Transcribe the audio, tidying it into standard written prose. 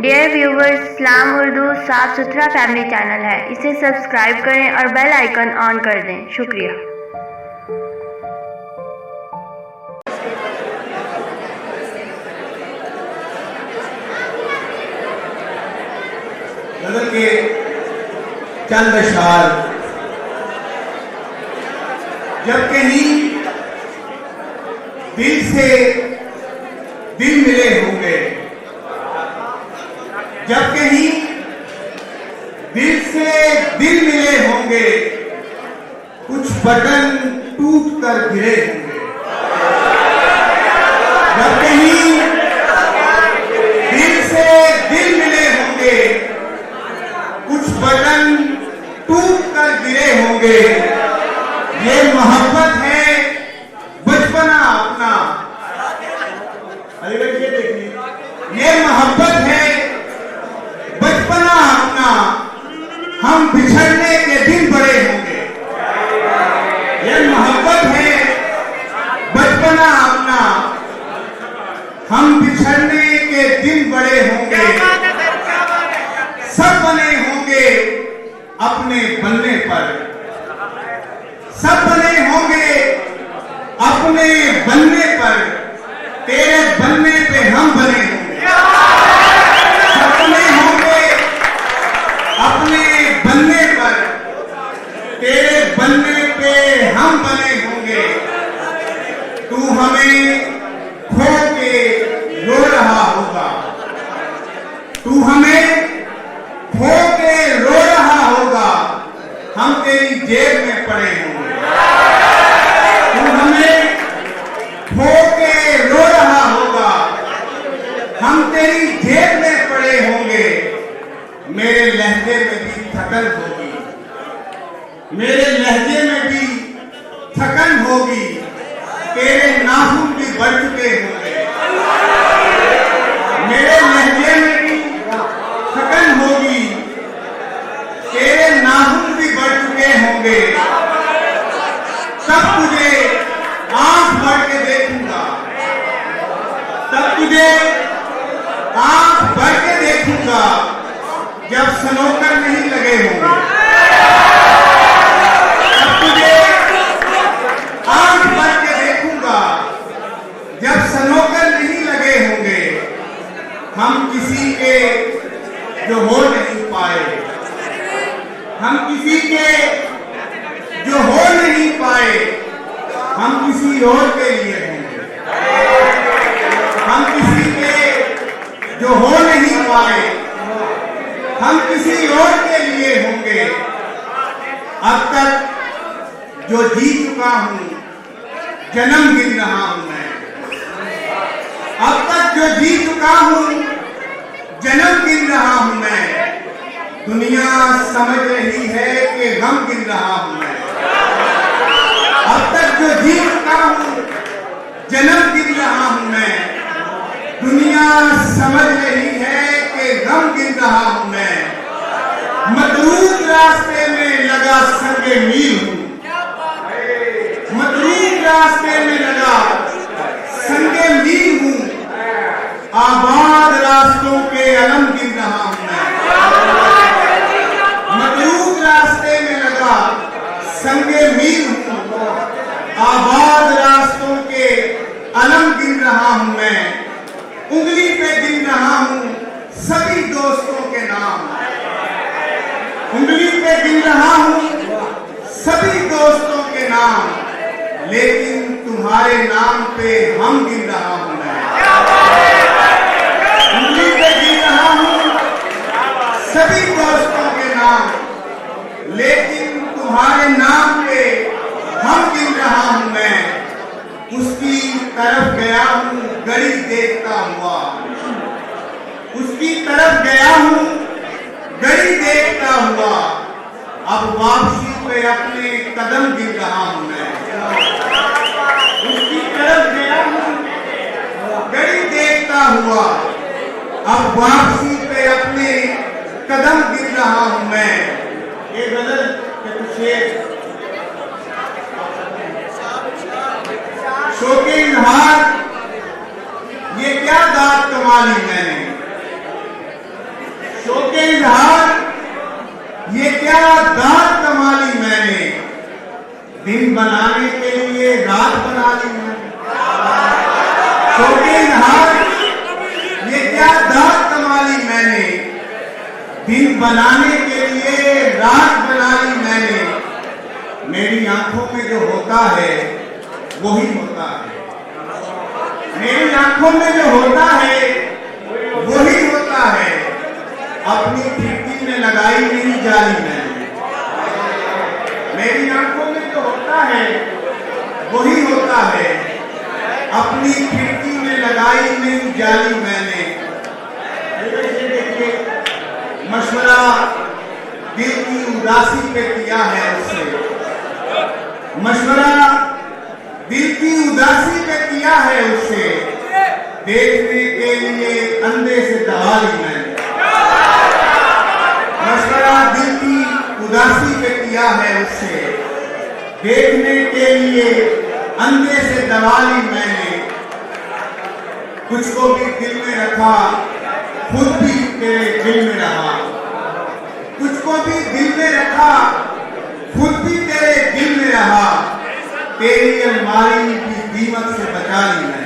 Dear viewers, इस्लाम उर्दू साफ सुथरा family channel है। इसे सब्सक्राइब करें और बेल आइकन ऑन कर दें। शुक्रिया। नजर के चंद अशआर जब कहीं दिल से दिल मिले होंगे, जब कहीं दिल से दिल मिले होंगे, कुछ बटन टूट कर गिरे होंगे। जब कहीं दिल से दिल मिले होंगे, कुछ बटन टूट कर गिरे होंगे। ये मोहब्बत है बचपना अपना। अलीगढ़ ये देखिए, ये मोहब्बत है बचपना अपना। हम बिछड़ने के दिन बड़े होंगे। ये मोहब्बत है बचपना अपना। हम बिछड़ने के दिन बड़े होंगे। सब बने होंगे अपने बनने पर, सब बने होंगे अपने बनने पर। तेरे बनने पे हम बने होंगे। सब बने होंगे अपने बनने पर, तेरे बनने पे हम बने होंगे। तू हमें खो के रो रहा होगा, तू हमें खो के रो रहा होगा। हम तेरी जेब में पड़े होंगे। तू हमें खो के रो रहा होगा, हम तेरी जेब में पड़े होंगे। मेरे लहजे में भी थकन होगी, मेरे लहजे में भी थकन होगी। तेरे नाखून भी बढ़ चुके होंगे। मेरे लहजे में भी थकन होगी, तेरे नाखून भी बढ़ चुके होंगे। तब तुझे आंख भर के देखूंगा, तब तुझे आंख भर के देखूंगा, जब सनोकर नहीं लगे होंगे। तब तुझे आंख भर के देखूंगा, जब सनोकर नहीं लगे होंगे। हम किसी के जो हो नहीं पाए, हम किसी के जो हो नहीं पाए, हम किसी और के लिए होंगे। हम किसी के जो हो नहीं पाए, हम किसी और के लिए होंगे। अब तक जो जी चुका हूं, जन्म गिन रहा हूं मैं। अब तक जो जी चुका हूं, जन्म गिन रहा हूं मैं। दुनिया समझ रही है कि गम गिन रहा हूं मैं। अब तक जो जी चुका हूं, जन्म गिन रहा हूं मैं। दुनिया समझ रही है कि गम गिन रहा हूं मैं। मतरूक रास्ते में लगा संगे मील हूं, मतरूक रास्ते में लगा संगे मील हूं। आबाद रास्तों के अलम गिन रहा हूं मैं। मतरूक रास्ते में लगा संगे मील हूं। आबाद रास्तों के अलम गिन रहा हूं मैं। उंगली पे गिन रहा हूं सभी दोस्तों के नाम। उंगली पे गिन रहा हूं सभी दोस्तों के नाम। लेकिन तुम्हारे नाम पे हम गिन रहा हूं मैं। उंगली पे गिन रहा हूं सभी दोस्तों के नाम, लेकिन तुम्हारे नाम पे हम गिन रहा हूं मैं। उसकी तरफ गया हूं गड़ी देखता हुआ, उसकी तरफ गया हूं गड़ी देखता हुआ। अब वापसी पे अपने कदम गिन रहा हूं मैं। उसकी तरफ गया हूं गड़ी देखता हुआ। अब वापसी पे अपने कदम गिन रहा हूं मैं। ये गजल के कुछ शेर। शौकीन हार ये क्या दाद कमाली मैंने, क्या दाद कमा ली मैंने, दिन बनाने के लिए रात बना ली मैंने। छोटे हाथ, ये क्या दाद कमा ली मैंने, दिन बनाने के लिए रात बना ली मैंने। मेरी आंखों में जो होता है वही होता है, मेरी आंखों में जो होता है वही होता है। अपनी खिड़की में लगाई नहीं जाली मैंने, मेरी आंखों में जो होता है वही होता है। अपनी खिड़की में लगाई नहीं जाली मैंने। देखिए, मशवरा दिल की उदासी पे किया है उससे, मशवरा दिल की उदासी पे किया है उससे। देखने के लिए अंधे से दवा ली मैंने, मशवरा दिल की उदासी पे किया है उससे। देखने के लिए अंधे से दवा ली मैंने। कुछ को भी दिल में रखा, खुद भी तेरे दिल में रहा। कुछ को भी दिल में रखा, खुद भी तेरे दिल में रहा। तेरी अलमारी की दीमक से बचा ली मैंने।